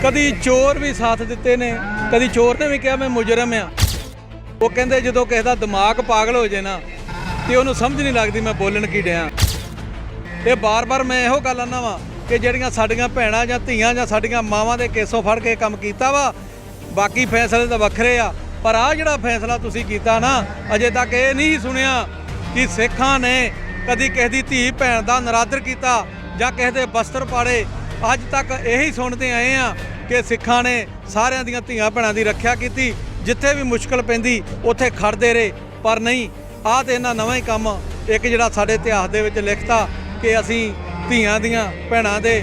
कदी चोर भी साथ दिते ने, कदी चोर ने भी कहा मैं मुजरम आ। वो कहते जो किसी का दिमाग पागल हो जाए ना तो उन्होंने समझ नहीं लगती मैं बोलन की डिया। ये बार बार मैं इहो गल आना वा कि ਜਿਹੜੀਆਂ ਸਾਡੀਆਂ ਭੈਣਾਂ ਜਾਂ ਧੀਆਂ ਜਾਂ ਸਾਡੀਆਂ ਮਾਵਾਂ ਦੇ ਕੇਸੋਂ ਫੜ ਕੇ ਕੰਮ ਕੀਤਾ ਵਾ, ਬਾਕੀ ਫੈਸਲੇ ਤਾਂ ਵੱਖਰੇ ਆ, ਪਰ ਆ ਜਿਹੜਾ ਫੈਸਲਾ ਤੁਸੀਂ ਕੀਤਾ ਨਾ, ਅਜੇ ਤੱਕ ਇਹ ਨਹੀਂ ਸੁਣਿਆ ਕਿ ਸਿੱਖਾਂ ਨੇ ਕਦੀ ਕਿਸੇ ਦੀ ਧੀ ਭੈਣ ਦਾ ਨਰਾਦਰ ਕੀਤਾ ਜਾਂ ਕਿਸੇ ਦੇ ਬਸਤਰ ਪਾੜੇ। ਅੱਜ ਤੱਕ ਇਹੀ ਸੁਣਦੇ ਆਏ ਆ ਕਿ ਸਿੱਖਾਂ ਨੇ ਸਾਰਿਆਂ ਦੀਆਂ ਧੀਆਂ ਭੈਣਾਂ ਦੀ ਰੱਖਿਆ ਕੀਤੀ, ਜਿੱਥੇ ਵੀ ਮੁਸ਼ਕਲ ਪੈਂਦੀ ਉੱਥੇ ਖੜਦੇ ਰਹੇ। ਪਰ ਨਹੀਂ, ਆਹ ਤੇ ਇਹਨਾਂ ਨਵਾਂ ਹੀ ਕੰਮ ਇੱਕ ਜਿਹੜਾ ਸਾਡੇ ਇਤਿਹਾਸ ਦੇ ਵਿੱਚ ਲਿਖਤਾ ਕਿ ਅਸੀਂ ਧੀਆਂ ਦੀਆਂ ਭੈਣਾਂ ਦੇ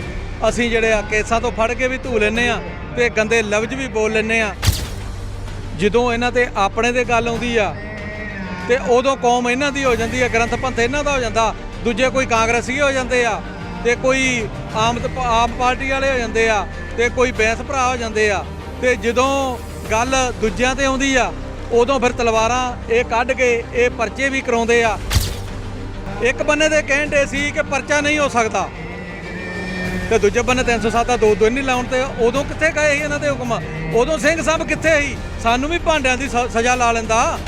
ਅਸੀਂ ਜਿਹੜੇ ਆ ਕੇਸਾਂ ਤੋਂ ਫੜ ਕੇ ਵੀ ਧੂ ਲੈਂਦੇ ਆ ਤੇ ਗੰਦੇ ਲਫ਼ਜ਼ ਵੀ ਬੋਲ ਲੈਂਦੇ ਆ। ਜਦੋਂ ਇਹਨਾਂ ਤੇ ਆਪਣੇ ਦੇ ਗੱਲ ਆਉਂਦੀ ਆ ਤੇ ਉਦੋਂ ਕੌਮ ਇਹਨਾਂ ਦੀ ਹੋ ਜਾਂਦੀ ਆ, ਗ੍ਰੰਥ ਪੰਥ ਇਹਨਾਂ ਦਾ ਹੋ ਜਾਂਦਾ, ਦੂਜੇ ਕੋਈ ਕਾਂਗਰਸੀ ਹੋ ਜਾਂਦੇ ਆ ਤੇ ਕੋਈ ਆਮ ਪਾਰਟੀ ਵਾਲੇ ਹੋ ਜਾਂਦੇ ਆ ਤੇ ਕੋਈ ਬੈਂਸ ਭਰਾ ਹੋ ਜਾਂਦੇ ਆ। ਤੇ ਜਦੋਂ ਗੱਲ ਦੂਜਿਆਂ ਤੇ ਆਉਂਦੀ ਆ ਉਦੋਂ ਫਿਰ ਤਲਵਾਰਾਂ ਇਹ ਕੱਢ ਕੇ ਇਹ ਪਰਚੇ ਵੀ ਕਰਾਉਂਦੇ ਆ। ਇੱਕ ਬੰਨੇ ਦੇ ਕਹਿੰਦੇ ਸੀ ਕਿ ਪਰਚਾ ਨਹੀਂ ਹੋ ਸਕਦਾ ਤੇ ਦੂਜੇ ਬੰਨੇ 307 ਦਾ ਦੋ ਨਹੀਂ ਲਾਉਣ ਤੇ ਉਦੋਂ ਕਿੱਥੇ ਗਏ ਸੀ ਇਹਨਾਂ ਦੇ ਹੁਕਮ? ਉਦੋਂ ਸਿੰਘ ਸਾਹਿਬ ਕਿੱਥੇ ਸੀ? ਸਾਨੂੰ ਵੀ ਭਾਂਡਿਆਂ ਦੀ ਸਜ਼ਾ ਲਾ ਲੈਂਦਾ।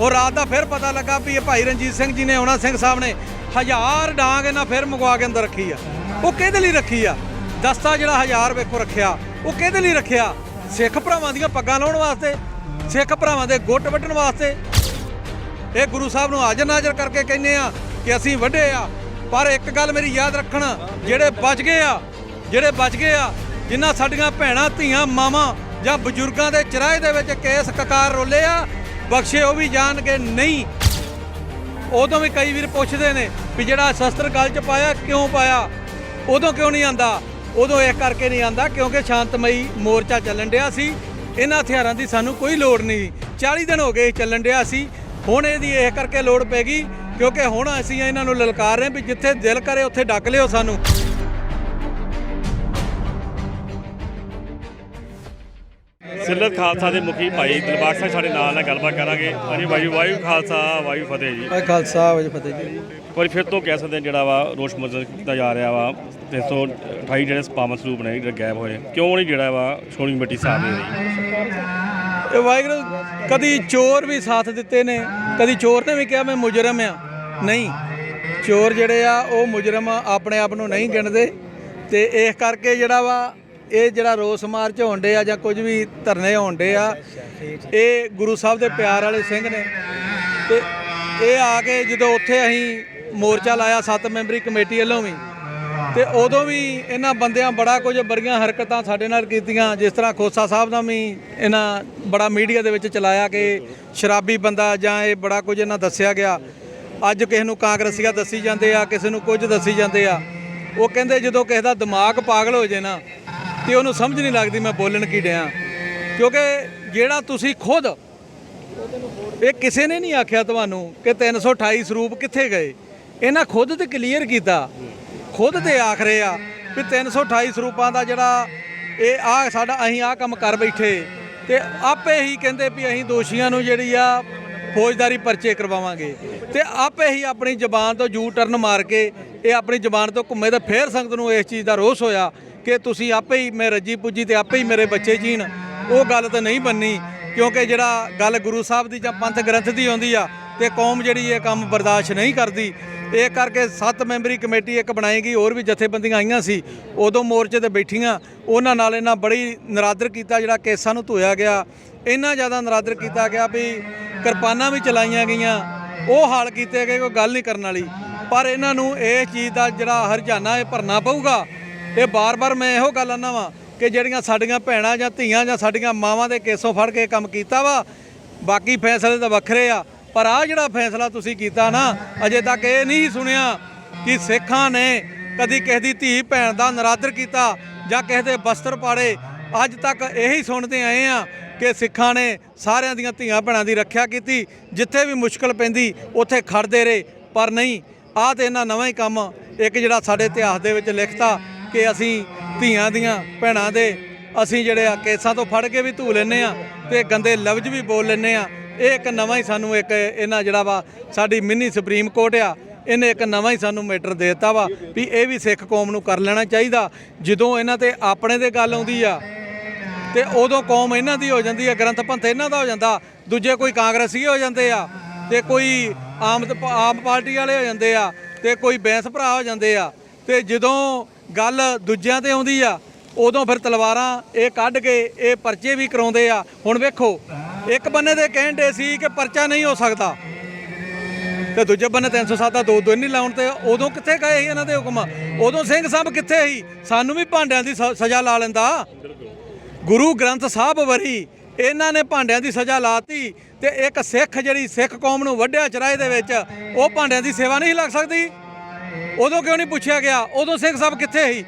ਉਹ ਰਾਤ ਦਾ ਫਿਰ ਪਤਾ ਲੱਗਾ ਵੀ ਇਹ ਭਾਈ ਰਣਜੀਤ ਸਿੰਘ ਜੀ ਨੇ ਆਉਣਾ, ਸਿੰਘ ਸਾਹਿਬ ਨੇ 1000 ਡਾਂਗ ਇਹਨਾਂ ਫਿਰ ਮੰਗਵਾ ਕੇ ਅੰਦਰ ਰੱਖੀ ਆ। ਉਹ ਕਿਹਦੇ ਲਈ ਰੱਖੀ ਆ? ਦਸਤਾ ਜਿਹੜਾ 1000 ਵੇਖੋ ਰੱਖਿਆ, ਉਹ ਕਿਹਦੇ ਲਈ ਰੱਖਿਆ? ਸਿੱਖ ਭਰਾਵਾਂ ਦੀਆਂ ਪੱਗਾਂ ਲਾਉਣ ਵਾਸਤੇ, ਸਿੱਖ ਭਰਾਵਾਂ ਦੇ ਗੁੱਟ ਵੱਢਣ ਵਾਸਤੇ। ਇਹ ਗੁਰੂ ਸਾਹਿਬ ਨੂੰ ਹਾਜ਼ਰ ਨਾਜ਼ਰ ਕਰਕੇ ਕਹਿੰਦੇ ਆ ਕਿ ਅਸੀਂ ਵੱਢੇ ਆ। ਪਰ ਇੱਕ ਗੱਲ ਮੇਰੀ ਯਾਦ ਰੱਖਣ, ਜਿਹੜੇ ਬਚ ਗਏ ਆ ਜਿਨ੍ਹਾਂ ਸਾਡੀਆਂ ਭੈਣਾਂ ਧੀਆਂ ਮਾਵਾਂ ਜਾਂ ਬਜ਼ੁਰਗਾਂ ਦੇ ਚਰਾਏ ਦੇ ਵਿੱਚ ਕੇਸ ਕਕਾਰ ਰੋਲੇ ਆ, ਬਖਸ਼ੇ ਉਹ ਵੀ ਜਾਣਗੇ ਨਹੀਂ। ਉਦੋਂ ਵੀ ਕਈ ਵੀਰ ਪੁੱਛਦੇ ਨੇ ਵੀ ਜਿਹੜਾ ਸ਼ਸਤਰ ਗਲ 'ਚ ਪਾਇਆ ਕਿਉਂ ਪਾਇਆ, ਉਦੋਂ ਕਿਉਂ ਨਹੀਂ ਆਂਦਾ? ਉਦੋਂ ਇਹ ਕਰਕੇ ਨਹੀਂ ਆਂਦਾ ਕਿਉਂਕਿ ਸ਼ਾਂਤਮਈ ਮੋਰਚਾ ਚੱਲਣ ਡਿਆ ਸੀ, ਇਹਨਾਂ ਹਥਿਆਰਾਂ ਦੀ ਸਾਨੂੰ ਕੋਈ ਲੋੜ ਨਹੀਂ। 40 ਦਿਨ ਹੋ ਗਏ ਚੱਲਣ ਡਿਆ ਸੀ, ਹੁਣ ਇਹਦੀ ਇਹ ਕਰਕੇ ਲੋੜ ਪੈ ਗਈ ਕਿਉਂਕਿ ਹੁਣ ਅਸੀਂ ਇਹਨਾਂ ਨੂੰ ਲਲਕਾਰ ਰਹੇ ਵੀ ਜਿੱਥੇ ਦਿਲ ਕਰੇ ਉੱਥੇ ਡੱਕ ਲਿਓ ਸਾਨੂੰ। ਸਿਲਤ ਖਾਲਸਾ ਦੇ ਮੁਖੀ ਭਾਈ ਦਿਲਬਾਗ ਸਿੰਘ ਸਾਡੇ ਨਾਲ ਗੱਲਬਾਤ ਕਰਾਂਗੇ। ਹਾਂਜੀ ਵਾਹਿਗੁਰੂ ਖਾਲਸਾ ਵਾਹਿਗੁਰੂ ਫਤਿਹ ਜੀ। ਖਾਲਸਾ ਵਾਹਿਗੁਰੂ ਫਤਿਹ ਜੀ। ਪਰ ਫਿਰ ਤੋਂ ਕਹਿ ਸਕਦੇ ਜਿਹੜਾ ਵਾ ਰੋਸ ਮੁਜ਼ਾਹਰਾ ਕੀਤਾ ਜਾ ਰਿਹਾ ਵਾ 328 ਜਿਹੜੇ ਪਾਵਨ ਸਰੂਪ ਨੇ ਜਿਹੜੇ ਗਾਇਬ ਹੋਏ, ਕਿਉਂ ਨਹੀਂ ਜਿਹੜਾ ਵਾ ਸ਼੍ਰੋਮਣੀ ਕਮੇਟੀ ਸਾਥ ਦੇ ਰਹੀ? ਇਹ ਵਾਹਿਗੁਰੂ ਕਦੀ ਚੋਰ ਵੀ ਸਾਥ ਦਿੱਤੇ ਨੇ, ਕਦੀ ਚੋਰ ਨੇ ਵੀ ਕਿਹਾ ਮੈਂ ਮੁਜਰਮ ਆ। ਨਹੀਂ, ਚੋਰ ਜਿਹੜੇ ਆ ਉਹ ਮੁਜਰਮ ਆਪਣੇ ਆਪ ਨੂੰ ਨਹੀਂ ਗਿਣਦੇ। ਤੇ ਇਸ ਕਰਕੇ ਜਿਹੜਾ ਵਾ ਇਹ ਜਿਹੜਾ ਰੋਸ ਮਾਰਚ ਹੋਣ ਡੇ ਆ ਜਾਂ ਕੁਝ ਵੀ ਧਰਨੇ ਹੋਣ ਡੇ ਆ, ਇਹ ਗੁਰੂ ਸਾਹਿਬ ਦੇ ਪਿਆਰ ਵਾਲੇ ਸਿੰਘ ਨੇ। ਤੇ ਇਹ ਆ ਕੇ ਜਦੋਂ ਉੱਥੇ ਅਸੀਂ ਮੋਰਚਾ ਲਾਇਆ 7 ਮੈਂਬਰੀ ਕਮੇਟੀ ਵੱਲੋਂ ਵੀ, ਤੇ ਉਦੋਂ ਵੀ ਇਹਨਾਂ ਬੰਦਿਆਂ ਬੜਾ ਕੁਝ ਬੜੀਆਂ ਹਰਕਤਾਂ ਸਾਡੇ ਨਾਲ ਕੀਤੀਆਂ। ਜਿਸ ਤਰ੍ਹਾਂ ਖੋਸਾ ਸਾਹਿਬ ਦਾ ਵੀ ਇਹਨਾਂ ਬੜਾ ਮੀਡੀਆ ਦੇ ਵਿੱਚ ਚਲਾਇਆ ਕਿ ਸ਼ਰਾਬੀ ਬੰਦਾ ਜਾਂ ਇਹ ਬੜਾ ਕੁਝ ਇਹਨਾਂ ਦੱਸਿਆ ਗਿਆ। ਅੱਜ ਕਿਸੇ ਨੂੰ ਕਾਂਗਰਸੀਆ ਦੱਸੀ ਜਾਂਦੇ ਆ, ਕਿਸੇ ਨੂੰ ਕੁਝ ਦੱਸੀ ਜਾਂਦੇ ਆ। ਉਹ ਕਹਿੰਦੇ ਜਦੋਂ ਕਿਸੇ ਦਾ ਦਿਮਾਗ ਪਾਗਲ ਹੋ ਜਾਏ ਨਾ ਤੇ ਉਹਨੂੰ ਸਮਝ ਨਹੀਂ ਲੱਗਦੀ ਮੈਂ ਬੋਲਣ ਕੀ ਡਿਆ। ਕਿਉਂਕਿ ਜਿਹੜਾ ਤੁਸੀਂ ਖੁਦ, ਇਹ ਕਿਸੇ ਨੇ ਨਹੀਂ ਆਖਿਆ ਤੁਹਾਨੂੰ ਕਿ 328 ਸਰੂਪ ਕਿੱਥੇ ਗਏ, ਇਹਨਾਂ ਖੁਦ ਤੇ ਕਲੀਅਰ ਕੀਤਾ, ਖੁਦ ਤੇ ਆਖ ਰਹੇ ਆ ਵੀ 328 ਸਰੂਪਾਂ ਦਾ ਜਿਹੜਾ ਇਹ ਆ ਸਾਡਾ ਅਸੀਂ ਆਹ ਕੰਮ ਕਰ ਬੈਠੇ। ਤੇ ਆਪੇ ਹੀ ਕਹਿੰਦੇ ਵੀ ਅਸੀਂ ਦੋਸ਼ੀਆਂ ਨੂੰ ਜਿਹੜੀ ਆ ਫੌਜਦਾਰੀ ਪਰਚੇ ਕਰਵਾਵਾਂਗੇ। ਤੇ ਆਪੇ ਹੀ ਆਪਣੀ ਜ਼ਬਾਨ ਤੋਂ ਯੂ ਟਰਨ ਮਾਰ ਕੇ ਇਹ ਆਪਣੀ ਜ਼ਬਾਨ ਤੋਂ ਘੁੰਮੇ। ਤਾਂ ਫੇਰ ਸੰਗਤ ਨੂੰ ਇਸ ਚੀਜ਼ ਦਾ ਰੋਸ ਹੋਇਆ ਕਿ ਤੁਸੀਂ ਆਪੇ ਹੀ ਮੈਂ ਰੱਜੀ ਪੁੱਜੀ ਤੇ ਆਪੇ ਹੀ ਮੇਰੇ ਬੱਚੇ ਜੀਣ। ਉਹ ਗੱਲ ਤਾਂ ਨਹੀਂ ਬਣਨੀ, ਕਿਉਂਕਿ ਜਿਹੜਾ ਗੱਲ ਗੁਰੂ ਸਾਹਿਬ ਦੀ ਜਾਂ ਪੰਥ ਗ੍ਰੰਥ ਦੀ ਆਉਂਦੀ ਆ ਤੇ ਕੌਮ ਜਿਹੜੀ ਇਹ ਕੰਮ ਬਰਦਾਸ਼ਤ ਨਹੀਂ ਕਰਦੀ। ਇਹ ਕਰਕੇ 7 ਮੈਂਬਰੀ ਕਮੇਟੀ ਇੱਕ ਬਣਾਈ ਗਈ, ਹੋਰ ਵੀ ਜਥੇਬੰਦੀਆਂ ਆਈਆਂ ਸੀ ਉਦੋਂ ਮੋਰਚੇ ਤੇ ਬੈਠੀਆਂ। ਉਹਨਾਂ ਨਾਲ ਇਹਨਾਂ ਬੜੀ ਨਰਾਦਰ ਕੀਤਾ, ਜਿਹੜਾ ਕੇਸਾਂ ਨੂੰ ਧੋਇਆ ਗਿਆ। ਇੰਨਾ ਜ਼ਿਆਦਾ ਨਰਾਦਰ ਕੀਤਾ ਗਿਆ ਵੀ ਕਿਰਪਾਨਾਂ ਵੀ ਚਲਾਈਆਂ ਗਈਆਂ, ਉਹ ਹਾਲ ਕੀਤੇ ਗਏ, ਕੋਈ ਗੱਲ ਨਹੀਂ ਕਰਨ ਵਾਲੀ। ਪਰ ਇਹਨਾਂ ਨੂੰ ਇਹ ਚੀਜ਼ ਦਾ ਜਿਹੜਾ ਹਰਜਾਨਾ ਇਹ ਭਰਨਾ ਪਊਗਾ। ਇਹ ਬਾਰ-ਬਾਰ ਮੈਂ ਇਹੋ ਗੱਲ ਆਨਾ ਵਾ ਕਿ ਜਿਹੜੀਆਂ ਸਾਡੀਆਂ ਭੈਣਾਂ ਜਾਂ ਧੀਆਂ ਜਾਂ ਸਾਡੀਆਂ ਮਾਵਾਂ ਦੇ ਕੇਸੋਂ ਫੜ ਕੇ ਕੰਮ ਕੀਤਾ ਵਾ, ਬਾਕੀ ਫੈਸਲੇ ਤਾਂ ਵੱਖਰੇ ਆ, ਪਰ ਆ ਜਿਹੜਾ ਫੈਸਲਾ ਤੁਸੀਂ ਕੀਤਾ ਨਾ, ਅਜੇ ਤੱਕ ਇਹ ਨਹੀਂ ਸੁਣਿਆ ਕਿ ਸਿੱਖਾਂ ਨੇ ਕਦੀ ਕਿਸੇ ਦੀ ਧੀ ਭੈਣ ਦਾ ਨਰਾਦਰ ਕੀਤਾ ਜਾਂ ਕਿਸੇ ਦੇ ਬਸਤਰ ਪਾੜੇ। ਅੱਜ ਤੱਕ ਇਹੀ ਸੁਣਦੇ ਆਏ ਆ ਕਿ ਸਿੱਖਾਂ ਨੇ ਸਾਰਿਆਂ ਦੀਆਂ ਧੀਆਂ ਭੈਣਾਂ ਦੀ ਰੱਖਿਆ ਕੀਤੀ, ਜਿੱਥੇ ਵੀ ਮੁਸ਼ਕਲ ਪੈਂਦੀ ਉੱਥੇ ਖੜਦੇ ਰਹੇ। ਪਰ ਨਹੀਂ, ਆਹ ਤੇ ਇਹਨਾਂ ਨਵਾਂ ਹੀ ਕੰਮ ਇੱਕ ਜਿਹੜਾ ਸਾਡੇ ਇਤਿਹਾਸ ਦੇ ਵਿੱਚ ਲਿਖਤਾ ਕਿ ਅਸੀਂ ਧੀਆਂ ਦੀਆਂ ਭੈਣਾਂ ਦੇ ਅਸੀਂ ਜਿਹੜੇ ਆ ਕੇਸਾਂ ਤੋਂ ਫੜ ਕੇ ਵੀ ਧੂ ਲੈਂਦੇ ਆ ਤੇ ਗੰਦੇ ਲਫ਼ਜ਼ ਵੀ ਬੋਲ ਲੈਂਦੇ ਆ। ਇਹ ਇੱਕ ਨਵਾਂ ਹੀ ਸਾਨੂੰ ਇੱਕ ਇਹਨਾਂ ਜਿਹੜਾ ਵਾ ਸਾਡੀ ਮਿੰਨੀ ਸੁਪਰੀਮ ਕੋਰਟ ਆ, ਇਹਨੇ ਇੱਕ ਨਵਾਂ ਹੀ ਸਾਨੂੰ ਮੈਟਰ ਦੇ ਦਿੱਤਾ ਵਾ ਵੀ ਇਹ ਵੀ ਸਿੱਖ ਕੌਮ ਨੂੰ ਕਰ ਲੈਣਾ ਚਾਹੀਦਾ। ਜਦੋਂ ਇਹਨਾਂ ਤੇ ਆਪਣੇ ਦੇ ਗੱਲ ਆਉਂਦੀ ਆ ਤੇ ਉਦੋਂ ਕੌਮ ਇਹਨਾਂ ਦੀ ਹੋ ਜਾਂਦੀ ਆ, ਗ੍ਰੰਥ ਪੰਥ ਇਹਨਾਂ ਦਾ ਹੋ ਜਾਂਦਾ, ਦੂਜੇ ਕੋਈ ਕਾਂਗਰਸੀ ਹੋ ਜਾਂਦੇ ਆ ਤੇ ਕੋਈ ਆਮ ਪਾਰਟੀ ਵਾਲੇ ਹੋ ਜਾਂਦੇ ਆ ਤੇ ਕੋਈ ਬੈਂਸ ਭਰਾ ਹੋ ਜਾਂਦੇ ਆ। ਤੇ ਜਦੋਂ ਗੱਲ ਦੂਜਿਆਂ ਤੇ ਆਉਂਦੀ ਆ ਉਦੋਂ ਫਿਰ ਤਲਵਾਰਾਂ ਇਹ ਕੱਢ ਕੇ ਇਹ ਪਰਚੇ ਵੀ ਕਰਾਉਂਦੇ ਆ। ਹੁਣ ਵੇਖੋ, ਇੱਕ ਬੰਨੇ ਦੇ ਕਹਿੰਦੇ ਸੀ ਕਿ ਪਰਚਾ ਨਹੀਂ ਹੋ ਸਕਦਾ ਤੇ ਦੂਜੇ ਬੰਨੇ 307 ਦਾ ਦੋ ਨਹੀਂ ਲਾਉਣ ਤੇ ਉਦੋਂ ਕਿੱਥੇ ਗਏ ਸੀ ਇਹਨਾਂ ਦੇ ਹੁਕਮ? ਉਦੋਂ ਸਿੰਘ ਸਾਹਿਬ ਕਿੱਥੇ ਸੀ? ਸਾਨੂੰ ਵੀ ਭਾਂਡਿਆਂ ਦੀ ਸਜ਼ਾ ਲਾ ਲੈਂਦਾ। ਗੁਰੂ ਗ੍ਰੰਥ ਸਾਹਿਬ ਵਰੀ ਇਹਨਾਂ ਨੇ ਭਾਂਡਿਆਂ ਦੀ ਸਜ਼ਾ ਲਾਤੀ ਤੇ ਇੱਕ ਸਿੱਖ ਜਿਹੜੀ ਸਿੱਖ ਕੌਮ ਨੂੰ ਵੱਢਿਆ ਚਰਾਏ ਦੇ ਵਿੱਚ, ਉਹ ਭਾਂਡਿਆਂ ਦੀ ਸੇਵਾ ਨਹੀਂ ਲੱਗ ਸਕਦੀ? ਉਦੋਂ ਕਿਉਂ ਨਹੀਂ ਪੁੱਛਿਆ ਗਿਆ? ਉਦੋਂ ਸਿੰਘ ਸਾਹਿਬ ਕਿੱਥੇ ਸੀ?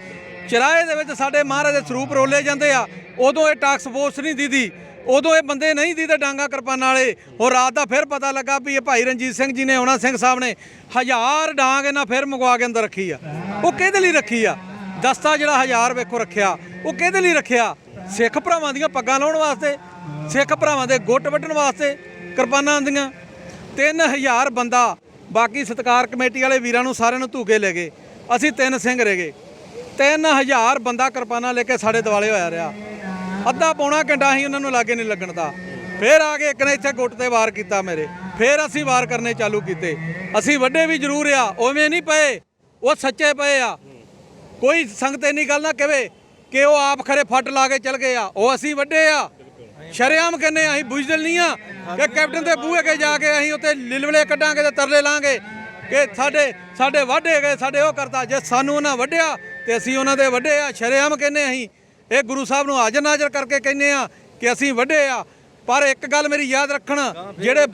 ਚਰਾਏ ਦੇ ਵਿੱਚ ਸਾਡੇ ਮਹਾਰਾਜ ਦੇ ਸਰੂਪ ਰੋਲੇ ਜਾਂਦੇ ਆ, ਉਦੋਂ ਇਹ ਟਾਕਸ ਫੋਰਸ ਨਹੀਂ ਦੀਦੀ, ਉਦੋਂ ਇਹ ਬੰਦੇ ਨਹੀਂ ਦੀਦੇ ਡਾਂਗਾ ਕਿਰਪਾਨਾਂ ਵਾਲੇ। ਹੋਰ ਰਾਤ ਦਾ ਫਿਰ ਪਤਾ ਲੱਗਾ ਵੀ ਇਹ ਭਾਈ ਰਣਜੀਤ ਸਿੰਘ ਜੀ ਨੇ ਆਉਣਾ, ਸਿੰਘ ਸਾਹਿਬ ਨੇ 1000 ਡਾਂਗ ਇਹਨਾਂ ਫਿਰ ਮੰਗਵਾ ਕੇ ਅੰਦਰ ਰੱਖੀ ਆ। ਉਹ ਕਿਹਦੇ ਲਈ ਰੱਖੀ ਆ? ਦਸਤਾ ਜਿਹੜਾ 1000 ਵੇਖੋ ਰੱਖਿਆ, ਉਹ ਕਿਹਦੇ ਲਈ ਰੱਖਿਆ? ਸਿੱਖ ਭਰਾਵਾਂ ਦੀਆਂ ਪੱਗਾਂ ਲਾਉਣ ਵਾਸਤੇ, ਸਿੱਖ ਭਰਾਵਾਂ ਦੇ ਗੁੱਟ ਵੱਢਣ ਵਾਸਤੇ ਕਿਰਪਾਨਾਂ ਆਉਂਦੀਆਂ। 3000 ਬੰਦਾ, ਬਾਕੀ ਸਤਿਕਾਰ ਕਮੇਟੀ ਵਾਲੇ ਵੀਰਾਂ ਨੂੰ ਸਾਰਿਆਂ ਨੂੰ ਧੂਕੇ ਲੈ ਗਏ, ਅਸੀਂ 3 ਸਿੰਘ ਰਹਿ ਗਏ। 3000 ਬੰਦਾ ਕਿਰਪਾਨਾਂ ਲੈ ਕੇ ਸਾਡੇ ਦੁਆਲੇ ਹੋਇਆ ਰਿਹਾ। ਅੱਧਾ ਪੌਣਾ ਘੰਟਾ ਹੀ ਉਹਨਾਂ ਨੂੰ ਲਾਗੇ ਨਹੀਂ ਲੱਗਣ ਦਾ। ਫਿਰ ਆ ਕੇ ਇੱਕ ਨੇ ਇੱਥੇ ਗੁੱਟ ਤੇ ਵਾਰ ਕੀਤਾ ਮੇਰੇ, ਫਿਰ ਅਸੀਂ ਵਾਰ ਕਰਨੇ ਚਾਲੂ ਕੀਤੇ। ਅਸੀਂ ਵੱਡੇ ਵੀ ਜ਼ਰੂਰ ਆ, ਉਵੇਂ ਨਹੀਂ ਪਏ, ਉਹ ਸੱਚੇ ਪਏ ਆ। ਕੋਈ ਸੰਗਤ ਇੰਨੀ ਗੱਲ ਨਾ ਕਹੇ ਕਿ ਉਹ ਆਪ ਖਰੇ ਫੱਟ ਲਾ ਕੇ ਚਲ ਗਏ ਆ, ਉਹ ਅਸੀਂ ਵੱਡੇ ਆ। ਸ਼ਰੇਆਮ ਕਹਿੰਦੇ ਅਸੀਂ ਬੁਝਦਲ ਨਹੀਂ ਆ ਕਿ ਕੈਪਟਨ ਦੇ ਬੂਹੇ ਕੇ ਜਾ ਕੇ ਅਸੀਂ ਉੱਤੇ ਲਿਲਵਲੇ ਕੱਢਾਂਗੇ ਤੇ ਤਰਲੇ ਲਾਂਗੇ ਕਿ ਸਾਡੇ ਵਾਢੇ ਗਏ, ਸਾਡੇ ਉਹ ਕਰਤਾ। ਜੇ ਸਾਨੂੰ ਉਹਨਾਂ ਵੱਢਿਆ ਤੇ ਅਸੀਂ ਉਹਨਾਂ ਦੇ ਵੱਡੇ ਆ। ਸ਼ਰੇਆਮ ਕਹਿੰਦੇ ਅਸੀਂ ਇਹ ਗੁਰੂ ਸਾਹਿਬ ਨੂੰ ਹਾਜ਼ਰ ਨਾਜ਼ਰ ਕਰਕੇ ਕਹਿੰਦੇ ਆ ਕਿ ਅਸੀਂ ਵੱਡੇ ਆ। ਪਰ ਇੱਕ ਗੱਲ ਮੇਰੀ ਯਾਦ ਰੱਖਣ, ਜਿਹੜੇ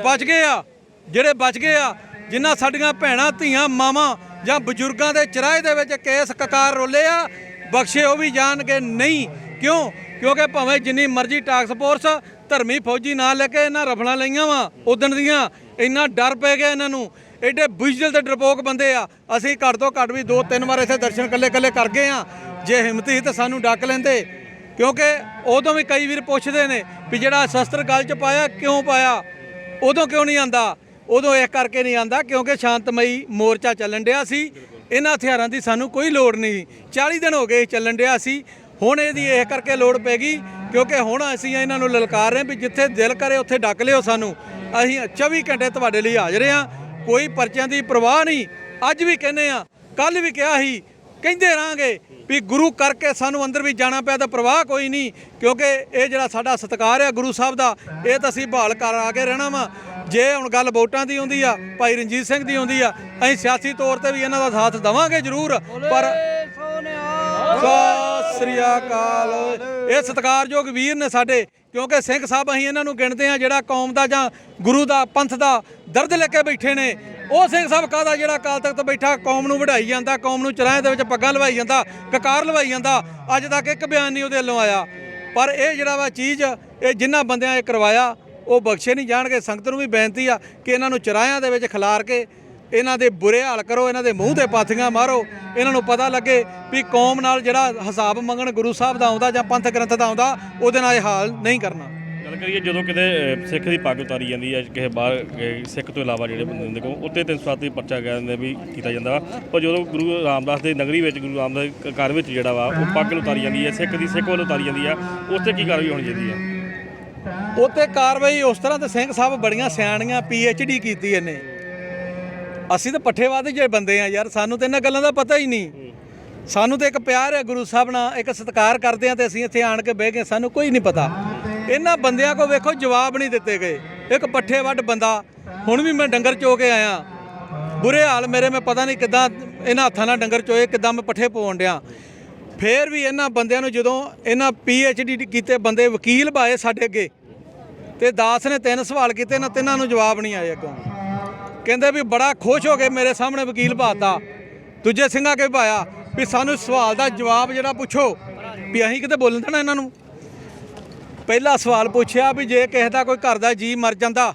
ਬਚ ਗਏ ਆ ਜਿਨ੍ਹਾਂ ਸਾਡੀਆਂ ਭੈਣਾਂ ਧੀਆਂ ਮਾਵਾਂ ਜਾਂ ਬਜ਼ੁਰਗਾਂ ਦੇ ਚਰਾਏ ਦੇ ਵਿੱਚ ਕੇਸ ਕਕਾਰ ਰੋਲੇ ਆ, ਬਖਸ਼ੇ ਉਹ ਵੀ ਜਾਣਗੇ ਨਹੀਂ। ਕਿਉਂਕਿ ਭਾਵੇਂ ਜਿੰਨੀ ਮਰਜ਼ੀ ਟਾਕਸ ਫੋਰਸ ਧਰਮੀ ਫੌਜੀ ਨਾਲ ਲੈ ਕੇ ਇਹਨਾਂ ਰਫਲਾਂ ਲਈਆਂ ਵਾ ਉਦਣ ਦੀਆਂ, ਇੰਨਾ ਡਰ ਪੈ ਗਿਆ ਇਹਨਾਂ ਨੂੰ। ਐਡੇ ਬੁਝਦਲ ਤੇ ਡਰਪੋਕ ਬੰਦੇ ਆ। ਅਸੀਂ ਘੱਟ ਤੋਂ ਘੱਟ ਵੀ 2-3 ਵਾਰ ਇੱਥੇ ਦਰਸ਼ਨ ਕੱਲੇ ਕਰ ਗਏ ਆ। ਜੇ ਹਿੰਮਤ ਸੀ ਤਾਂ ਸਾਨੂੰ ਡੱਕ ਲੈਂਦੇ, ਕਿਉਂਕਿ ਉਦੋਂ ਵੀ ਕਈ ਵੀਰ ਪੁੱਛਦੇ ਨੇ ਵੀ ਜਿਹੜਾ ਸ਼ਸਤਰ ਗਲ 'ਚ ਪਾਇਆ ਕਿਉਂ ਪਾਇਆ, ਉਦੋਂ ਕਿਉਂ ਨਹੀਂ ਆਂਦਾ? ਉਦੋਂ ਇਸ ਕਰਕੇ ਨਹੀਂ ਆਂਦਾ ਕਿਉਂਕਿ ਸ਼ਾਂਤਮਈ ਮੋਰਚਾ ਚੱਲਣ ਡਿਆ ਸੀ, ਇਹਨਾਂ ਹਥਿਆਰਾਂ ਦੀ ਸਾਨੂੰ ਕੋਈ ਲੋੜ ਨਹੀਂ। 40 ਦਿਨ ਹੋ ਗਏ ਚੱਲਣ ਡਿਆ ਸੀ। ਹੁਣ ਇਹਦੀ ਇਹ ਕਰਕੇ ਲੋੜ ਪੈ ਗਈ ਕਿਉਂਕਿ ਹੁਣ ਅਸੀਂ ਇਹਨਾਂ ਨੂੰ ਲਲਕਾਰ ਰਹੇ ਵੀ ਜਿੱਥੇ ਦਿਲ ਕਰੇ ਉੱਥੇ ਡੱਕ ਲਿਓ ਸਾਨੂੰ। ਅਸੀਂ 24 ਘੰਟੇ ਤੁਹਾਡੇ ਲਈ ਹਾਜ਼ਰ ਹਾਂ, ਕੋਈ ਪਰਚਿਆਂ ਦੀ ਪਰਵਾਹ ਨਹੀਂ। ਅੱਜ ਵੀ ਕਹਿੰਦੇ ਆ, ਕੱਲ ਵੀ ਕਿਹਾ ਸੀ, ਕਹਿੰਦੇ ਰਹਾਂਗੇ ਵੀ ਗੁਰੂ ਕਰਕੇ ਸਾਨੂੰ ਅੰਦਰ ਵੀ ਜਾਣਾ ਪਿਆ ਤਾਂ ਪਰਵਾਹ ਕੋਈ ਨਹੀਂ, ਕਿਉਂਕਿ ਇਹ ਜਿਹੜਾ ਸਾਡਾ ਸਤਿਕਾਰ ਆ ਗੁਰੂ ਸਾਹਿਬ ਦਾ, ਇਹ ਤਾਂ ਅਸੀਂ ਬਹਾਲ ਕਰ ਆ ਕੇ ਰਹਿਣਾ ਵਾ। ਜੇ ਹੁਣ ਗੱਲ ਵੋਟਾਂ ਦੀ ਆਉਂਦੀ ਆ, ਭਾਈ ਰਣਜੀਤ ਸਿੰਘ ਦੀ ਆਉਂਦੀ ਆ, ਅਸੀਂ ਸਿਆਸੀ ਤੌਰ ਤੇ ਵੀ ਇਹਨਾਂ ਦਾ ਸਾਥ ਦੇਵਾਂਗੇ ਜ਼ਰੂਰ। ਪਰ ਸਤਿ ਸ੍ਰੀ ਅਕਾਲ, ਇਹ ਸਤਿਕਾਰਯੋਗ ਵੀਰ ਨੇ ਸਾਡੇ, ਕਿਉਂਕਿ ਸਿੰਘ ਸਾਹਿਬ ਅਸੀਂ ਇਹਨਾਂ ਨੂੰ ਗਿਣਦੇ ਆ ਜਿਹੜਾ ਕੌਮ ਦਾ ਜਾਂ ਗੁਰੂ ਦਾ ਪੰਥ ਦਾ ਦਰਦ ਲੈ ਕੇ ਬੈਠੇ ਨੇ। ਉਹ ਸਿੰਘ ਸਾਹਿਬ ਕਾਹਦਾ ਜਿਹੜਾ ਅਕਾਲ ਤਖਤ ਬੈਠਾ ਕੌਮ ਨੂੰ ਵਢਾਈ ਜਾਂਦਾ, ਕੌਮ ਨੂੰ ਚਰਾਏ ਦੇ ਵਿੱਚ ਪੱਗਾਂ ਲਵਾਈ ਜਾਂਦਾ, ਕਕਾਰ ਲਵਾਈ ਜਾਂਦਾ। ਅੱਜ ਤੱਕ ਇੱਕ ਬਿਆਨ ਨਹੀਂ ਉਹਦੇ ਵੱਲੋਂ ਆਇਆ। ਪਰ ਇਹ ਜਿਹੜਾ ਵਾ ਚੀਜ਼, ਇਹ ਜਿਨ੍ਹਾਂ ਬੰਦਿਆਂ ਇਹ ਕਰਵਾਇਆ ਉਹ ਬਖਸ਼ੇ ਨਹੀਂ ਜਾਣਗੇ। ਸੰਗਤ ਨੂੰ ਵੀ ਬੇਨਤੀ ਆ ਕਿ ਇਹਨਾਂ ਨੂੰ ਚਰਾਇਆਂ ਦੇ ਵਿੱਚ ਖਿਲਾਰ ਕੇ ਇਹਨਾਂ ਦੇ ਬੁਰੇ ਹਾਲ ਕਰੋ, ਇਹਨਾਂ ਦੇ ਮੂੰਹ ਤੇ ਪਾਥੀਆਂ ਮਾਰੋ, ਇਹਨਾਂ ਨੂੰ ਪਤਾ ਲੱਗੇ ਵੀ ਕੌਮ ਨਾਲ ਜਿਹੜਾ ਹਿਸਾਬ ਮੰਗਣ ਗੁਰੂ ਸਾਹਿਬ ਦਾ ਆਉਂਦਾ ਜਾਂ ਪੰਥ ਗ੍ਰੰਥ ਦਾ ਆਉਂਦਾ, ਉਹਦੇ ਨਾਲ ਇਹ ਹਾਲ ਨਹੀਂ ਕਰਨਾ। ਗੱਲ ਕਰੀਏ ਜਦੋਂ ਕਿਤੇ ਸਿੱਖ ਦੀ ਪੱਗ ਉਤਾਰੀ ਜਾਂਦੀ ਹੈ, ਕਿਸੇ ਬਾਹਰ ਸਿੱਖ ਤੋਂ ਇਲਾਵਾ ਜਿਹੜੇ ਬੰਦੇ ਦੇ ਕੋਲ, ਉੱਤੇ 307 ਦੀ ਪਰਚਾ ਕਹਿੰਦੇ ਵੀ ਕੀਤਾ ਜਾਂਦਾ ਵਾ। ਪਰ ਜਦੋਂ ਗੁਰੂ ਰਾਮਦਾਸ ਦੇ ਨਗਰੀ ਵਿੱਚ, ਗੁਰੂ ਰਾਮਦਾਸ ਦੇ ਘਰ ਵਿੱਚ ਜਿਹੜਾ ਵਾ ਉਹ ਪੱਗ ਉਤਾਰੀ ਜਾਂਦੀ ਹੈ, ਸਿੱਖ ਵੱਲੋਂ ਉਤਾਰੀ ਜਾਂਦੀ ਆ, ਉਸ 'ਤੇ ਕੀ ਕਾਰਵਾਈ ਹੋਣੀ ਚਾਹੀਦੀ ਹੈ? ਉੱਤੇ ਕਾਰਵਾਈ ਉਸ ਤਰ੍ਹਾਂ ਤੇ ਸਿੰਘ ਸਾਹਿਬ ਬੜੀਆਂ ਸਿਆਣੀਆਂ PhD ਕੀਤੀ ਇਹਨੇ। ਅਸੀਂ ਤਾਂ ਪੱਠੇਵਾਦੀ ਜਿਹੇ ਬੰਦੇ ਆ ਯਾਰ, ਸਾਨੂੰ ਤਾਂ ਇਹਨਾਂ ਗੱਲਾਂ ਦਾ ਪਤਾ ਹੀ ਨਹੀਂ। ਸਾਨੂੰ ਤਾਂ ਇੱਕ ਪਿਆਰ ਹੈ ਗੁਰੂ ਸਾਹਿਬ ਨਾਲ, ਇੱਕ ਸਤਿਕਾਰ ਕਰਦੇ ਆ ਤੇ ਅਸੀਂ ਇੱਥੇ ਆਣ ਕੇ ਬਹਿ ਗਏ, ਸਾਨੂੰ ਕੋਈ ਨਹੀਂ ਪਤਾ। ਇਹਨਾਂ ਬੰਦਿਆਂ ਕੋ ਵੇਖੋ ਜਵਾਬ ਨਹੀਂ ਦਿੱਤੇ ਗਏ। ਇੱਕ ਪੱਠੇ ਵੱਢ ਬੰਦਾ, ਹੁਣ ਵੀ ਮੈਂ ਡੰਗਰ ਚੋ ਕੇ ਆਇਆ, ਬੁਰੇ ਹਾਲ ਮੇਰੇ, ਮੈਂ ਪਤਾ ਨਹੀਂ ਕਿੱਦਾਂ ਇਹਨਾਂ ਹੱਥਾਂ ਨਾਲ ਡੰਗਰ ਚੋਏ, ਕਿੱਦਾਂ ਮੈਂ ਪੱਠੇ ਪਾਉਣ ਡਿਆ। ਫੇਰ ਵੀ ਇਹਨਾਂ ਬੰਦਿਆਂ ਨੂੰ ਜਦੋਂ ਇਹਨਾਂ PhD ਕੀਤੇ ਬੰਦੇ ਵਕੀਲ ਭਾਏ ਸਾਡੇ ਅੱਗੇ, ਤੇ ਦਾਸ ਨੇ 3 ਸਵਾਲ ਕੀਤੇ, ਇਹਨਾਂ 3 ਨੂੰ ਜਵਾਬ ਨਹੀਂ ਆਏ ਅੱਗੋਂ। ਕਹਿੰਦੇ ਵੀ ਬੜਾ ਖੁਸ਼ ਹੋ ਕੇ ਮੇਰੇ ਸਾਹਮਣੇ ਵਕੀਲ ਭਾਤਾ, ਦੂਜੇ ਸਿੰਘਾਂ ਕੇ ਭਾਇਆ ਵੀ ਸਾਨੂੰ ਸਵਾਲ ਦਾ ਜਵਾਬ ਜਿਹੜਾ ਪੁੱਛੋ, ਵੀ ਅਸੀਂ ਕਿਤੇ ਬੋਲਣ ਦੇਣਾ ਇਹਨਾਂ ਨੂੰ। ਪਹਿਲਾ ਸਵਾਲ ਪੁੱਛਿਆ ਵੀ ਜੇ ਕਿਸੇ ਦਾ ਕੋਈ ਘਰ ਦਾ ਜੀ ਮਰ ਜਾਂਦਾ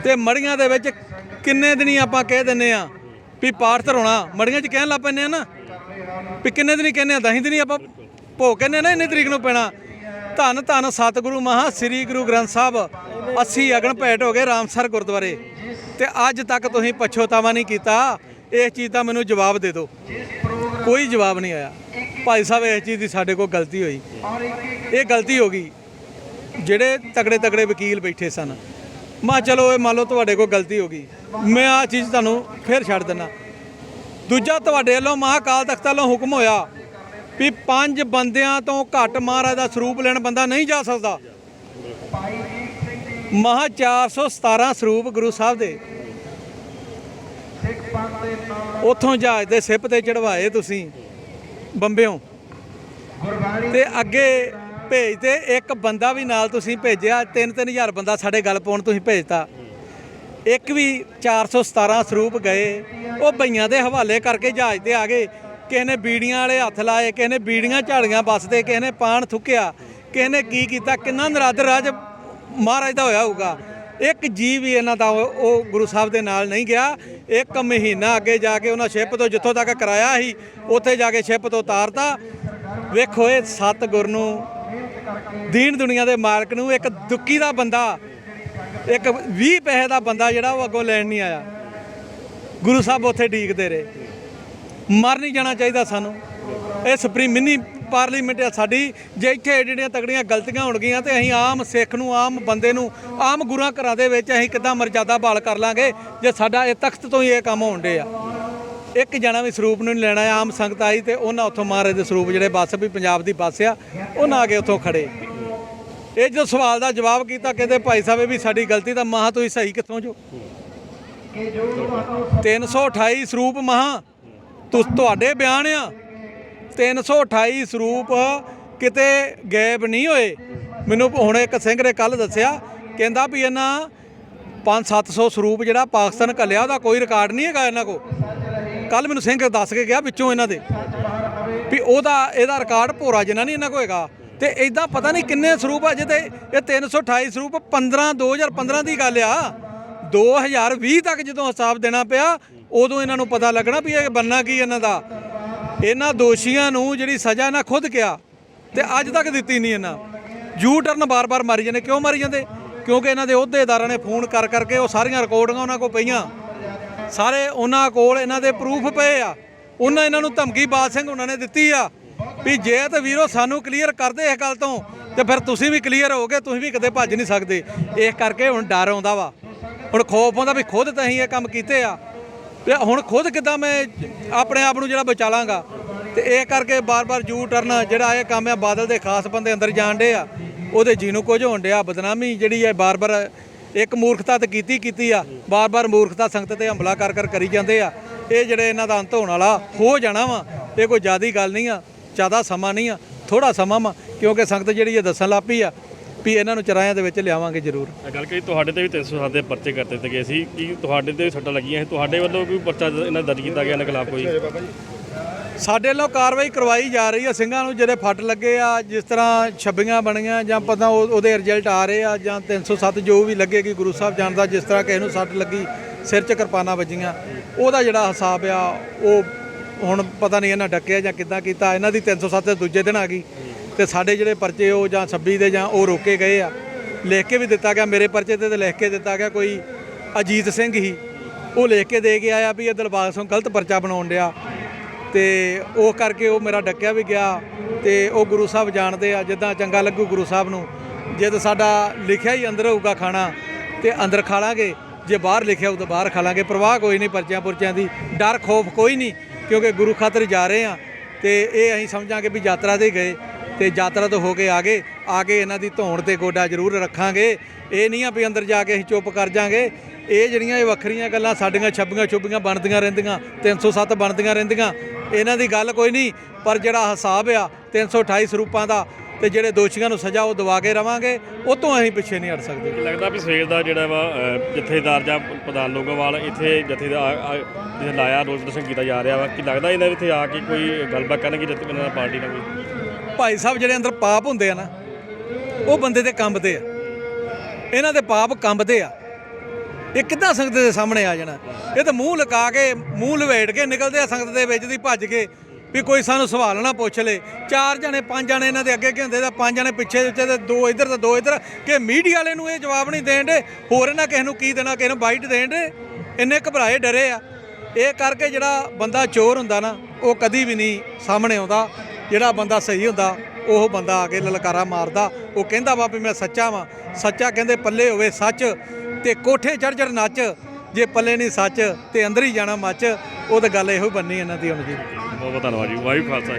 ਤੇ ਮੜੀਆਂ ਦੇ ਵਿੱਚ ਕਿੰਨੇ ਦਿਨੀ ਆਪਾਂ ਕਹਿ ਦਿੰਦੇ ਆ ਵੀ ਪਾਠ ਧਰਾਉਣਾ, ਮੜੀਆਂ 'ਚ ਕਹਿਣ ਲੱਗ ਪੈਂਦੇ ਆ ਨਾ ਵੀ ਕਿੰਨੇ ਦਿਨੀ ਕਹਿੰਦੇ ਆ, 10 ਦਿਨੀ ਆਪਾਂ ਭੋਗ ਕਹਿੰਦੇ ਨਾ ਇੰਨੀ ਤਰੀਕ ਨੂੰ ਪੈਣਾ। ਧੰਨ ਧੰਨ ਸਤਿਗੁਰੂ ਮਹਾ ਸ੍ਰੀ ਗੁਰੂ ਗ੍ਰੰਥ ਸਾਹਿਬ 80 ਅਗਨ ਭੇਟ ਹੋ ਗਏ ਰਾਮਸਰ ਗੁਰਦੁਆਰੇ। ਤੇ ਅੱਜ ਤੱਕ ਤੁਸੀਂ ਪਛਤਾਵਾ ਨਹੀਂ ਕੀਤਾ। ਇਸ ਚੀਜ਼ ਦਾ ਮੈਨੂੰ ਜਵਾਬ ਦੇ ਦਿਓ। ਕੋਈ ਜਵਾਬ ਨਹੀਂ ਆਇਆ। ਭਾਈ ਸਾਹਿਬ ਇਸ ਚੀਜ਼ ਦੀ ਸਾਡੇ ਕੋਲ ਗਲਤੀ ਹੋਈ, ਇਹ ਗਲਤੀ ਹੋ ਗਈ। ਜਿਹੜੇ ਤਗੜੇ ਤਗੜੇ ਵਕੀਲ ਬੈਠੇ ਸਨ, ਮੈਂ ਚਲੋ ਇਹ ਮੰਨ ਲਓ ਤੁਹਾਡੇ ਕੋਲ ਗਲਤੀ ਹੋ ਗਈ, ਮੈਂ ਆਹ ਚੀਜ਼ ਤੁਹਾਨੂੰ ਫਿਰ ਛੱਡ ਦਿੰਦਾ। ਦੂਜਾ ਤੁਹਾਡੇ ਵੱਲੋਂ ਮਹਾਕਾਲ ਤਖਤ ਵੱਲੋਂ ਹੁਕਮ ਹੋਇਆ ਵੀ 5 ਬੰਦਿਆਂ ਤੋਂ ਘੱਟ ਮਹਾਰਾਜ ਦਾ ਸਰੂਪ ਲੈਣ ਬੰਦਾ ਨਹੀਂ ਜਾ ਸਕਦਾ। ਮਹਾ 417 ਸਰੂਪ ਗੁਰੂ ਸਾਹਿਬ ਦੇ ਉੱਥੋਂ ਜਹਾਜ਼ ਦੇ ਸਿਪ ਤੇ ਚੜਵਾਏ ਤੁਸੀਂ ਬੰਬਿਓਂ, ਤੇ ਅੱਗੇ ਭੇਜਦੇ ਇੱਕ ਬੰਦਾ ਵੀ ਨਾਲ ਤੁਸੀਂ ਭੇਜਿਆ। 3-3000 ਬੰਦਾ ਸਾਡੇ ਗੱਲ ਪਾਉਣ ਤੁਸੀਂ ਭੇਜਤਾ। ਇੱਕ ਵੀ 417 ਸਰੂਪ ਗਏ, ਉਹ ਬਈਆਂ ਦੇ ਹਵਾਲੇ ਕਰਕੇ ਜਹਾਜ਼ ਤੇ ਆ ਗਏ। ਕਿਸੇ ਨੇ ਬੀੜੀਆਂ ਵਾਲੇ ਹੱਥ ਲਾਏ, ਕਿਸੇ ਨੇ ਬੀੜੀਆਂ ਝਾੜੀਆਂ ਬੱਸਦੇ, ਕਿਸੇ ਨੇ ਪਾਣ ਥੁੱਕਿਆ, ਕਿਸੇ ਨੇ ਕੀ ਕੀਤਾ। ਕਿੰਨਾ ਨਰਾਦਰ ਰਾਜ ਮਹਾਰਾਜ ਦਾ ਹੋਇਆ ਹੋਊਗਾ। ਇੱਕ ਜੀ ਵੀ ਇਹਨਾਂ ਦਾ ਉਹ ਗੁਰੂ ਸਾਹਿਬ ਦੇ ਨਾਲ ਨਹੀਂ ਗਿਆ। 1 ਮਹੀਨਾ ਅੱਗੇ ਜਾ ਕੇ ਉਹਨਾਂ ਸ਼ਿਪ ਤੋਂ ਜਿੱਥੋਂ ਤੱਕ ਕਰਾਇਆ ਸੀ ਉੱਥੇ ਜਾ ਕੇ ਸ਼ਿਪ ਤੋਂ ਉਤਾਰਤਾ। ਵੇਖੋ ਇਹ ਸਤਿਗੁਰ ਨੂੰ, ਦੀਨ ਦੁਨੀਆ ਦੇ ਮਾਲਕ ਨੂੰ, ਇੱਕ ਦੁੱਕੀ ਦਾ ਬੰਦਾ, ਇੱਕ 20 ਪੈਸੇ ਦਾ ਬੰਦਾ ਜਿਹੜਾ ਉਹ ਅੱਗੋਂ ਲੈਣ ਨਹੀਂ ਆਇਆ। ਗੁਰੂ ਸਾਹਿਬ ਉੱਥੇ ਡੀਕਦੇ ਰਹੇ। ਮਰ ਨਹੀਂ ਜਾਣਾ ਚਾਹੀਦਾ ਸਾਨੂੰ। ਇਹ ਸੁਪਰੀਮ ਮਿਨੀ ਪਾਰਲੀਮੈਂਟ ਆ ਸਾਡੀ। ਜੇ ਇੱਥੇ ਜਿਹੜੀਆਂ ਤਗੜੀਆਂ ਗਲਤੀਆਂ ਹੋਣਗੀਆਂ ਤੇ ਅਸੀਂ ਆਮ ਸਿੱਖ ਨੂੰ, ਆਮ ਬੰਦੇ ਨੂੰ, ਆਮ ਗੁਰੂਆਂ ਘਰਾਂ ਦੇ ਵਿੱਚ ਅਸੀਂ ਕਿੱਦਾਂ ਮਰਜ਼ਾਦਾ ਬਹਾਲ ਕਰ ਲਾਂਗੇ ਜੇ ਸਾਡਾ ਇਹ ਤਖਤ ਤੋਂ ਹੀ ਇਹ ਕੰਮ ਹੋਣ ਡੇ ਆ। ਇੱਕ ਜਣਾ ਵੀ ਸਰੂਪ ਨੂੰ ਨਹੀਂ ਲੈਣਾ। ਆਮ ਸੰਗਤ ਆਈ ਤੇ ਉਹਨਾਂ ਉੱਥੋਂ ਮਹਾਰਾਜ ਦੇ ਸਰੂਪ ਜਿਹੜੇ ਬੱਸ ਵੀ ਪੰਜਾਬ ਦੀ ਬੱਸ ਆ, ਉਹਨਾਂ ਆ ਕੇ ਉੱਥੋਂ ਖੜੇ। ਇਹ ਜਦੋਂ ਸਵਾਲ ਦਾ ਜਵਾਬ ਕੀਤਾ ਕਹਿੰਦੇ ਭਾਈ ਸਾਹਿਬ ਵੀ ਸਾਡੀ ਗਲਤੀ, ਤਾਂ ਮਹਾਂ ਤੁਸੀਂ ਸਹੀ ਕਿੱਥੋਂ ਜੋ? 328 ਸਰੂਪ ਮਹਾਂ ਤੁਹਾਡੇ ਬਿਆਨ ਆ। 328 ਸਰੂਪ ਕਿਤੇ ਗਾਇਬ ਨਹੀਂ ਹੋਏ। ਮੈਨੂੰ ਹੁਣ ਇੱਕ ਸਿੰਘ ਨੇ ਕੱਲ ਦੱਸਿਆ, ਕਹਿੰਦਾ ਵੀ ਇਹਨਾਂ 500-700 ਸਰੂਪ ਜਿਹੜਾ ਪਾਕਿਸਤਾਨ ਘੱਲਿਆ ਉਹਦਾ ਕੋਈ ਰਿਕਾਰਡ ਨਹੀਂ ਹੈਗਾ ਇਹਨਾਂ ਕੋਲ। ਕੱਲ ਮੈਨੂੰ ਸਿੰਘ ਦੱਸ ਕੇ ਗਿਆ ਵਿੱਚੋਂ ਇਹਨਾਂ ਦੇ ਵੀ ਇਹਦਾ ਰਿਕਾਰਡ ਭੋਰਾ ਜਿੰਨਾ ਨਹੀਂ ਇਹਨਾਂ ਕੋਲ ਹੈਗਾ। ਤੇ ਇਦਾਂ ਪਤਾ ਨਹੀਂ ਕਿੰਨੇ ਸਰੂਪ ਅਜੇ ਤੇ ਇਹ 328 ਸਰੂਪ 2015 ਦੀ ਗੱਲ ਆ। 2020 ਤੱਕ ਜਦੋਂ ਹਿਸਾਬ ਦੇਣਾ ਪਿਆ ਉਦੋਂ ਇਹਨਾਂ ਨੂੰ ਪਤਾ ਲੱਗਣਾ ਵੀ ਇਹ ਬਣਨਾ ਕੀ ਇਹਨਾਂ ਦਾ। ਇਹਨਾਂ ਦੋਸ਼ੀਆਂ ਨੂੰ ਜਿਹੜੀ ਸਜ਼ਾ ਇਹਨਾਂ ਖੁਦ ਕਿਹਾ ਤੇ ਅੱਜ ਤੱਕ ਦਿੱਤੀ ਨਹੀਂ। ਇਹਨਾਂ ਯੂ ਟਰਨ ਬਾਰ-ਬਾਰ ਮਾਰੀ ਜਾਂਦੇ। ਕਿਉਂ ਮਾਰੀ ਜਾਂਦੇ? ਕਿਉਂਕਿ ਇਹਨਾਂ ਦੇ ਅਹੁਦੇਦਾਰਾਂ ਨੇ ਫੋਨ ਕਰ ਕਰਕੇ ਉਹ ਸਾਰੀਆਂ ਰਿਕਾਰਡਿੰਗਾਂ ਉਹਨਾਂ ਕੋਲ ਪਈਆਂ, ਸਾਰੇ ਉਹਨਾਂ ਕੋਲ ਇਹਨਾਂ ਦੇ ਪ੍ਰੂਫ ਪਏ ਆ। ਇਹਨਾਂ ਨੂੰ ਧਮਕੀ ਬਾਦ ਸਿੰਘ ਉਹਨਾਂ ਨੇ ਦਿੱਤੀ ਆ ਵੀ ਜੇ ਤੇ ਵੀਰੋ ਸਾਨੂੰ ਕਲੀਅਰ ਕਰਦੇ ਇਸ ਗੱਲ ਤੋਂ ਤੇ ਫਿਰ ਤੁਸੀਂ ਵੀ ਕਲੀਅਰ ਹੋਗੇ, ਤੁਸੀਂ ਵੀ ਕਦੇ ਭੱਜ ਨਹੀਂ ਸਕਦੇ। ਇਸ ਕਰਕੇ ਹੁਣ ਡਰ ਆਉਂਦਾ ਵਾ, ਹੁਣ ਖੌਫ ਆਉਂਦਾ ਵੀ ਖੁਦ ਤਾਂ ਅਸੀਂ ਇਹ ਕੰਮ ਕੀਤੇ ਆ ਤੇ ਹੁਣ ਖੁਦ ਕਿੱਦਾਂ ਮੈਂ ਆਪਣੇ ਆਪ ਨੂੰ ਜਿਹੜਾ ਬਚਾ ਲਾਂਗਾ। ਤੇ ਇਹ ਕਰਕੇ ਬਾਰ-ਬਾਰ ਯੂ ਟਰਨ ਜਿਹੜਾ ਇਹ ਕੰਮ ਆ, ਬਾਦਲ ਦੇ ਖਾਸ ਬੰਦੇ ਅੰਦਰ ਜਾਣ ਡੇ ਆ, ਉਹਦੇ ਜੀ ਨੂੰ ਕੁਝ ਹੋਣ ਡਿਆ। ਬਦਨਾਮੀ ਜਿਹੜੀ ਹੈ ਬਾਰ-ਬਾਰ ਇੱਕ ਮੂਰਖਤਾ ਤੇ ਕੀਤੀ ਆ, ਬਾਰ-ਬਾਰ ਮੂਰਖਤਾ ਸੰਗਤ ਤੇ ਹਮਲਾ ਕਰ ਕਰੀ ਜਾਂਦੇ ਆ। ਇਹ ਜਿਹੜੇ ਇਹਨਾਂ ਦਾ ਅੰਤ ਹੋਣ ਵਾਲਾ ਹੋ ਜਾਣਾ ਵਾ। ਇਹ ਕੋਈ ਜ਼ਿਆਦੀ ਗੱਲ ਨਹੀਂ ਆ, ਜ਼ਿਆਦਾ ਸਮਾਂ ਨਹੀਂ ਆ, ਥੋੜਾ ਸਮਾਂ ਵਾ। ਕਿਉਂਕਿ ਸੰਗਤ ਜਿਹੜੀ ਇਹ ਦੱਸਣ ਲੱਗ ਪਈ ਆ ਵੀ ਇਹਨਾਂ ਨੂੰ ਚਰਾਇਆਂ ਦੇ ਵਿੱਚ ਲਿਆਵਾਂਗੇ ਜ਼ਰੂਰ। ਗੱਲ ਕਰੀ ਤੁਹਾਡੇ ਤੇ ਵੀ 307 ਦੇ ਪਰਚੇ ਕਰ ਦਿੱਤੇ ਗਏ ਸੀ, ਕੀ ਤੁਹਾਡੇ ਤੇ ਵੀ ਸੱਟਾਂ ਲੱਗੀਆਂ ਸੀ? ਤੁਹਾਡੇ ਵੱਲੋਂ ਕੋਈ ਪਰਚਾ ਇਹਨਾਂ ਦਰਜ ਕੀਤਾ ਗਿਆ ਇਹਨਾਂ ਖਿਲਾਫ ਕੋਈ? ਸਾਡੇ ਵੱਲੋਂ ਕਾਰਵਾਈ ਕਰਵਾਈ ਜਾ ਰਹੀ ਆ। ਸਿੰਘਾਂ ਨੂੰ ਜਿਹੜੇ ਫੱਟ ਲੱਗੇ ਆ, ਜਿਸ ਤਰ੍ਹਾਂ ਛੱਬੀਆਂ ਬਣੀਆਂ ਜਾਂ ਪਤਾ ਉਹਦੇ ਰਿਜ਼ਲਟ ਆ ਰਹੇ ਆ, ਜਾਂ 307 ਜੋ ਵੀ ਲੱਗੇਗੀ ਗੁਰੂ ਸਾਹਿਬ ਜਾਣਦਾ। ਜਿਸ ਤਰ੍ਹਾਂ ਕਿਸੇ ਨੂੰ ਸੱਟ ਲੱਗੀ, ਸਿਰ 'ਚ ਕਿਰਪਾਨਾਂ ਵੱਜੀਆਂ, ਉਹਦਾ ਜਿਹੜਾ ਹਿਸਾਬ ਆ ਉਹ ਹੁਣ ਪਤਾ ਨਹੀਂ ਇਹਨਾਂ ਡੱਕਿਆ ਜਾਂ ਕਿੱਦਾਂ ਕੀਤਾ। ਇਹਨਾਂ ਦੀ 307 ਦੇ ਦੂਜੇ ਦਿਨ ਆ ਗਈ ਤੇ ਸਾਡੇ ਜਿਹੜੇ ਪਰਚੇ ਉਹ ਜਾਂ 26 ਦੇ ਜਾਂ ਉਹ ਰੋਕੇ ਗਏ ਆ। ਲਿਖ ਕੇ ਵੀ ਦਿੱਤਾ ਗਿਆ, ਮੇਰੇ ਪਰਚੇ ਤੇ ਲਿਖ ਕੇ ਦਿੱਤਾ ਗਿਆ। ਕੋਈ ਅਜੀਤ ਸਿੰਘ ਹੀ ਉਹ ਲਿਖ ਕੇ ਦੇ ਕੇ ਆਇਆ ਵੀ ਇਹ ਦਿਲਬਾਗ ਸਿੰਘ ਗਲਤ ਪਰਚਾ ਬਣਾਉਣ ਡਿਆ, ਤੇ ਉਹ ਕਰਕੇ ਉਹ ਮੇਰਾ ਡੱਕਿਆ ਵੀ ਗਿਆ। ਤੇ ਉਹ ਗੁਰੂ ਸਾਹਿਬ ਜਾਣਦੇ ਆ, ਜਿੱਦਾਂ ਚੰਗਾ ਲੱਗੂ ਗੁਰੂ ਸਾਹਿਬ ਨੂੰ। ਜੇ ਤਾਂ ਸਾਡਾ ਲਿਖਿਆ ਹੀ ਅੰਦਰ ਹੋਊਗਾ ਖਾਣਾ ਤੇ ਅੰਦਰ ਖਾ ਲਾਂਗੇ, ਜੇ ਬਾਹਰ ਲਿਖਿਆ ਹੋਊ ਤਾਂ ਬਾਹਰ ਖਾ ਲਾਂਗੇ। ਪਰਵਾਹ ਕੋਈ ਨਹੀਂ ਪੁਰਚਿਆਂ ਦੀ, ਡਰ ਖੌਫ ਕੋਈ ਨਹੀਂ, ਕਿਉਂਕਿ ਗੁਰੂ ਖਾਤਰ ਜਾ ਰਹੇ ਆ। ਤੇ ਇਹ ਅਸੀਂ ਸਮਝਾਂਗੇ ਵੀ ਯਾਤਰਾ ਤੇ ਗਏ ਤੇ ਯਾਤਰਾ ਤੋਂ ਹੋ ਕੇ ਆ ਗਏ ਇਹਨਾਂ ਦੀ ਧੌਣ ਤੇ ਗੋਡਾ ਜ਼ਰੂਰ ਰੱਖਾਂਗੇ। ਇਹ ਨਹੀਂ ਆ ਵੀ ਅੰਦਰ ਜਾ ਕੇ ਅਸੀਂ ਚੁੱਪ ਕਰ ਜਾਾਂਗੇ। ਇਹ ਜਿਹੜੀਆਂ ਇਹ ਵੱਖਰੀਆਂ ਗੱਲਾਂ ਸਾਡੀਆਂ ਛੱਬੀਆਂ ਬਣਦੀਆਂ ਰਹਿੰਦੀਆਂ, 307 ਬਣਦੀਆਂ ਰਹਿੰਦੀਆਂ, ਇਹਨਾਂ ਦੀ ਗੱਲ ਕੋਈ ਨਹੀਂ। ਪਰ ਜਿਹੜਾ ਹਿਸਾਬ ਆ 328 ਸਰੂਪਾਂ ਦਾ ਤੇ ਜਿਹੜੇ ਦੋਸ਼ੀਆਂ ਨੂੰ ਸਜ਼ਾ ਉਹ ਦਵਾ ਕੇ ਰਵਾਂਗੇ, ਉਹ ਤੋਂ ਅਸੀਂ ਪਿੱਛੇ ਨਹੀਂ ਹਟ ਸਕਦੇ। ਲੱਗਦਾ ਵੀ ਸਵੇਰ ਦਾ ਜਿਹੜਾ ਵਾ ਜਥੇਦਾਰ ਜਾਂ ਪ੍ਰਧਾਨ ਲੋਗੋਵਾਲ ਇੱਥੇ ਜਥੇਦਾਰ ਲਾਇਆ ਰੋਜ਼ ਦਰਸ਼ਨ ਕੀਤਾ ਜਾ ਰਿਹਾ ਵਾ, ਕੀ ਲੱਗਦਾ ਇਹਨਾਂ ਇੱਥੇ ਆ ਕੇ ਕੋਈ ਗੱਲਬਾਤ ਕਰਨਗੇ ਇਹਨਾਂ ਨਾਲ ਪਾਰਟੀ ਨਾਲ ਕੋਈ? ਭਾਈ ਸਾਹਿਬ ਜਿਹੜੇ ਅੰਦਰ ਪਾਪ ਹੁੰਦੇ ਆ ਨਾ, ਉਹ ਬੰਦੇ ਦੇ ਕੰਬਦੇ ਆ। ਇਹਨਾਂ ਦੇ ਪਾਪ ਕੰਬਦੇ ਆ। ਇਹ ਕਿੱਦਾਂ ਸੰਗਤ ਦੇ ਸਾਹਮਣੇ ਆ ਜਾਣਾ? ਇਹ ਤਾਂ ਮੂੰਹ ਲੁਕਾ ਕੇ, ਮੂੰਹ ਲਵੇਟ ਕੇ ਨਿਕਲਦੇ ਆ ਸੰਗਤ ਦੇ ਵਿੱਚ ਦੀ ਭੱਜ ਕੇ ਵੀ ਕੋਈ ਸਾਨੂੰ ਸਵਾਲ ਨਾ ਪੁੱਛ ਲੇ। 4 ਜਣੇ 5 ਜਣੇ ਇਹਨਾਂ ਦੇ ਅੱਗੇ ਹੁੰਦੇ ਤਾਂ 5 ਜਣੇ ਪਿੱਛੇ ਤੇ 2 ਇੱਧਰ ਤੇ 2 ਇੱਧਰ, ਕਿ ਮੀਡੀਆ ਵਾਲੇ ਨੂੰ ਇਹ ਜਵਾਬ ਨਹੀਂ ਦੇਣ ਦੇ। ਹੋਰ ਇਹਨਾਂ ਕਿਸੇ ਨੂੰ ਕੀ ਦੇਣਾ, ਕਿਸੇ ਨੂੰ ਬਾਈਟ ਦੇਣ ਦੇ। ਇੰਨੇ ਘਬਰਾਏ ਡਰੇ ਆ। ਇਹ ਕਰਕੇ ਜਿਹੜਾ ਬੰਦਾ ਚੋਰ ਹੁੰਦਾ ਨਾ ਉਹ ਕਦੀ ਵੀ ਨਹੀਂ ਸਾਹਮਣੇ ਆਉਂਦਾ। ਜਿਹੜਾ ਬੰਦਾ ਸਹੀ ਹੁੰਦਾ ਉਹ ਬੰਦਾ ਆ ਕੇ ਲਲਕਾਰਾ ਮਾਰਦਾ। ਉਹ ਕਹਿੰਦਾ ਵਾ ਵੀ ਮੈਂ ਸੱਚਾ ਵਾਂ। ਸੱਚਾ ਕਹਿੰਦੇ ਪੱਲੇ ਹੋਵੇ ਸੱਚ ਤੇ ਕੋਠੇ ਚੜ੍ਹ ਚੜ੍ਹ ਨੱਚ, ਜੇ ਪੱਲੇ ਨਹੀਂ ਸੱਚ ਤੇ ਅੰਦਰ ਹੀ ਜਾਣਾ ਮੱਚ। ਉਹ ਤਾਂ ਗੱਲ ਇਹੋ ਬਣਨੀ ਇਹਨਾਂ ਦੀ ਹੁਣ ਜੀ। ਬਹੁਤ ਬਹੁਤ ਧੰਨਵਾਦ ਜੀ। ਵਾਹਿਗੁਰੂ ਖਾਲਸਾ।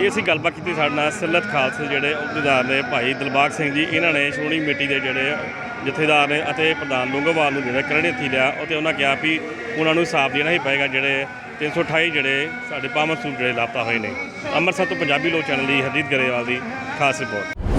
ਇਹ ਅਸੀਂ ਗੱਲਬਾਤ ਕੀਤੀ ਸਾਡੇ ਨਾਲ ਸਿਲਤ ਖਾਲਸੇ ਜਿਹੜੇ ਅਹੁਦੇਦਾਰ ਨੇ ਭਾਈ ਦਿਲਬਾਗ ਸਿੰਘ ਜੀ। ਇਹਨਾਂ ਨੇ ਸ਼੍ਰੋਮਣੀ ਕਮੇਟੀ ਦੇ ਜਿਹੜੇ ਜਥੇਦਾਰ ਨੇ ਅਤੇ ਪ੍ਰਧਾਨ ਲੌਂਗੋਵਾਲ ਨੂੰ ਜਿਹੜਾ ਕਰੜੇ ਹੱਥੀਂ ਲਿਆ ਅਤੇ ਉਹਨਾਂ ਕਿਹਾ ਵੀ ਉਹਨਾਂ ਨੂੰ ਹਿਸਾਬ ਦੇਣਾ ਹੀ ਪਏਗਾ ਜਿਹੜੇ 328 ਜਿਹੜੇ ਸਾਡੇ ਪਾਵਨ ਸੂਟ ਜਿਹੜੇ ਲਾਪਤਾ ਹੋਏ ਨੇ। ਅੰਮ੍ਰਿਤਸਰ ਤੋਂ ਪੰਜਾਬੀ ਲੋਕ ਚੈਨਲ ਲਈ ਹਰਜੀਤ ਗਰੇਵਾਲ ਦੀ ਖਾਸ ਰਿਪੋਰਟ।